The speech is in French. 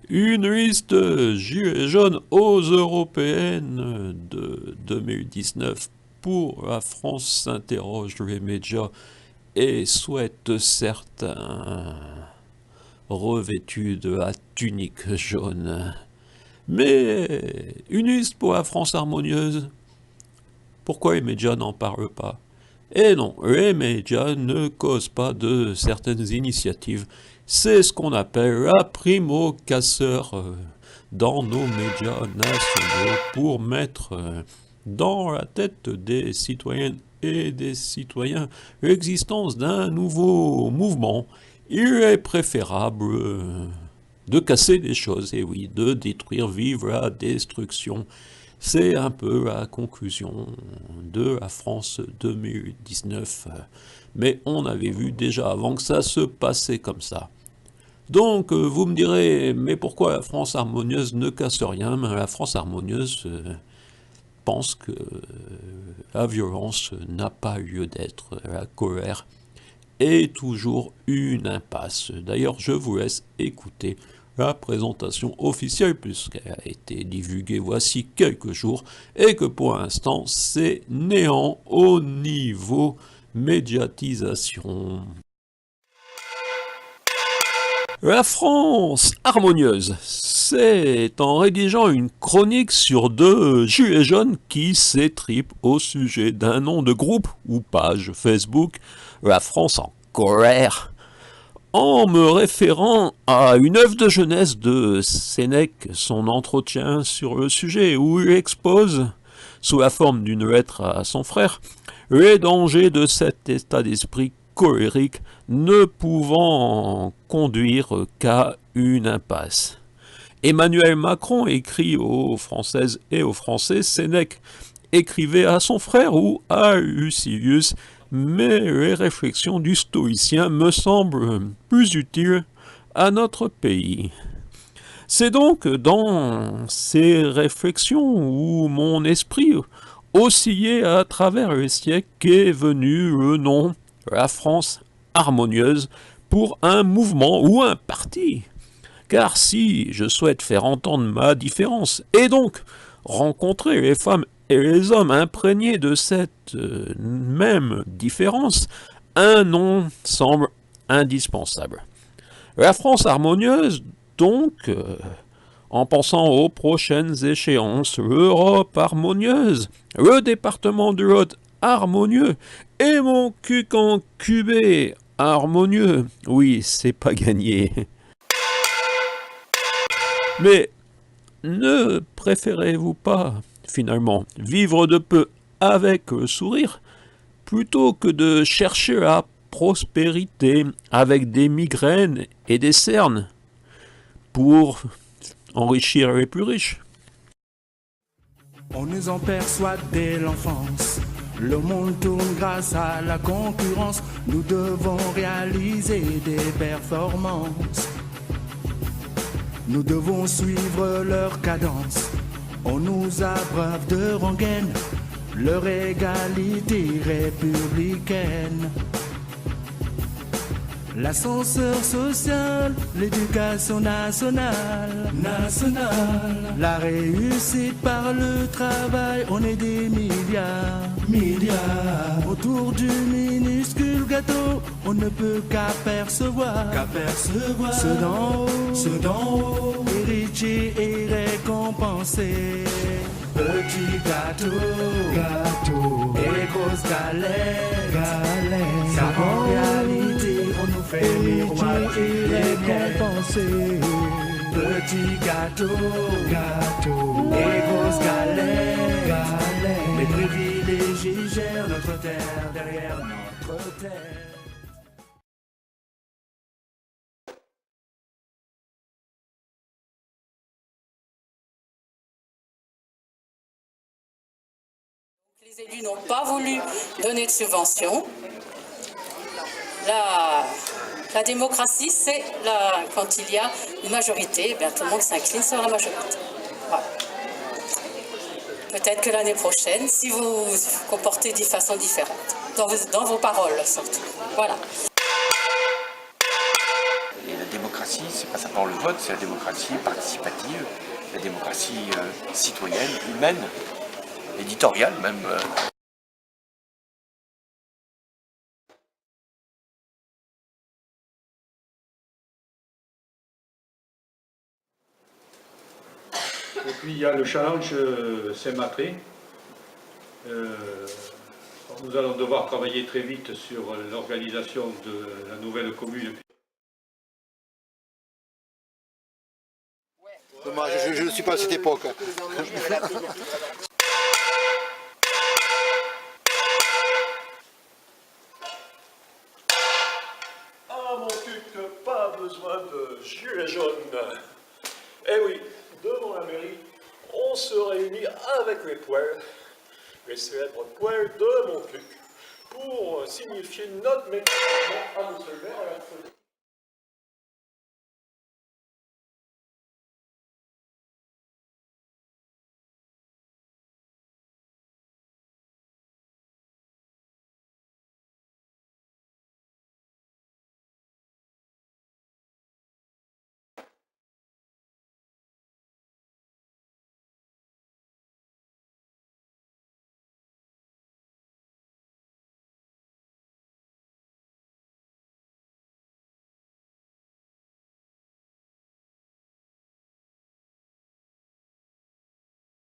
Une liste gilets jaunes aux européennes de 2019 pour la France s'interroge les médias et souhaite certains revêtus de la tunique jaune. Mais une liste pour la France harmonieuse, pourquoi les médias n'en parlent pas? Et non, les médias ne causent pas de certaines initiatives. C'est ce qu'on appelle la prime aux casseurs dans nos médias nationaux pour mettre dans la tête des citoyennes et des citoyens l'existence d'un nouveau mouvement. Il est préférable de casser des choses, et oui, de détruire, vive la destruction. C'est un peu la conclusion de la France 2019. Mais on avait vu déjà avant que ça se passait comme ça. Donc, vous me direz, mais pourquoi la France harmonieuse ne casse rien? La France harmonieuse pense que la violence n'a pas lieu d'être, la colère est toujours une impasse. D'ailleurs, je vous laisse écouter la présentation officielle puisqu'elle a été divulguée voici quelques jours et que pour l'instant c'est néant au niveau médiatisation. La France harmonieuse, c'est en rédigeant une chronique sur deux gilets jaunes qui s'étripent au sujet d'un nom de groupe ou page Facebook, la France en colère, en me référant à une œuvre de jeunesse de Sénèque, son entretien sur le sujet, où il expose, sous la forme d'une lettre à son frère, les dangers de cet état d'esprit colérique ne pouvant conduire qu'à une impasse. Emmanuel Macron écrit aux Françaises et aux Français, Sénèque écrivait à son frère ou à Lucilius, mais les réflexions du stoïcien me semblent plus utiles à notre pays. C'est donc dans ces réflexions où mon esprit oscillait à travers les siècles qu'est venu le nom la France harmonieuse pour un mouvement ou un parti. Car si je souhaite faire entendre ma différence et donc rencontrer les femmes et les hommes imprégnés de cette même différence, un nom semble indispensable. La France harmonieuse, donc, en pensant aux prochaines échéances, l'Europe harmonieuse, le département de l'Aude harmonieux, et mon cul-can-cubé harmonieux, oui, c'est pas gagné. Mais ne préférez-vous pas, finalement, vivre de peu avec le sourire, plutôt que de chercher la prospérité avec des migraines et des cernes pour enrichir les plus riches? On nous en persuade dès l'enfance. Le monde tourne grâce à la concurrence. Nous devons réaliser des performances. Nous devons suivre leur cadence. On nous abreuve de rengaine, leur égalité républicaine. L'ascenseur social, l'éducation nationale, la réussite par le travail, on est des milliards. Autour du minuscule gâteau, on ne peut qu'apercevoir, ceux d'en haut, héritiers et récompensés. Petit gâteau, et grosse galère, car en réalité, on nous fait miroiter et récompenser. Petit gâteau, et grosse galère, les privilégiés gèrent notre terre derrière notre terre. Les élus n'ont pas voulu donner de subventions. La démocratie, c'est quand il y a une majorité, eh bien, tout le monde s'incline sur la majorité. Voilà. Peut-être que l'année prochaine, si vous vous comportez de façon différente, dans vos paroles surtout. Voilà. Et la démocratie, c'est pas ça. dans le vote, c'est la démocratie participative, la démocratie citoyenne, humaine, éditoriale même. Et puis il y a le challenge Saint-Matré. Nous allons devoir travailler très vite sur l'organisation de la nouvelle commune. Dommage, je ne suis pas à cette époque. Ah mon cuc, pas besoin de gilets jaunes. Eh oui, devant la mairie, on se réunit avec les poêles, les célèbres poêles de mon cuc, pour signifier notre mécontentement à monsieur le maire et à la folie.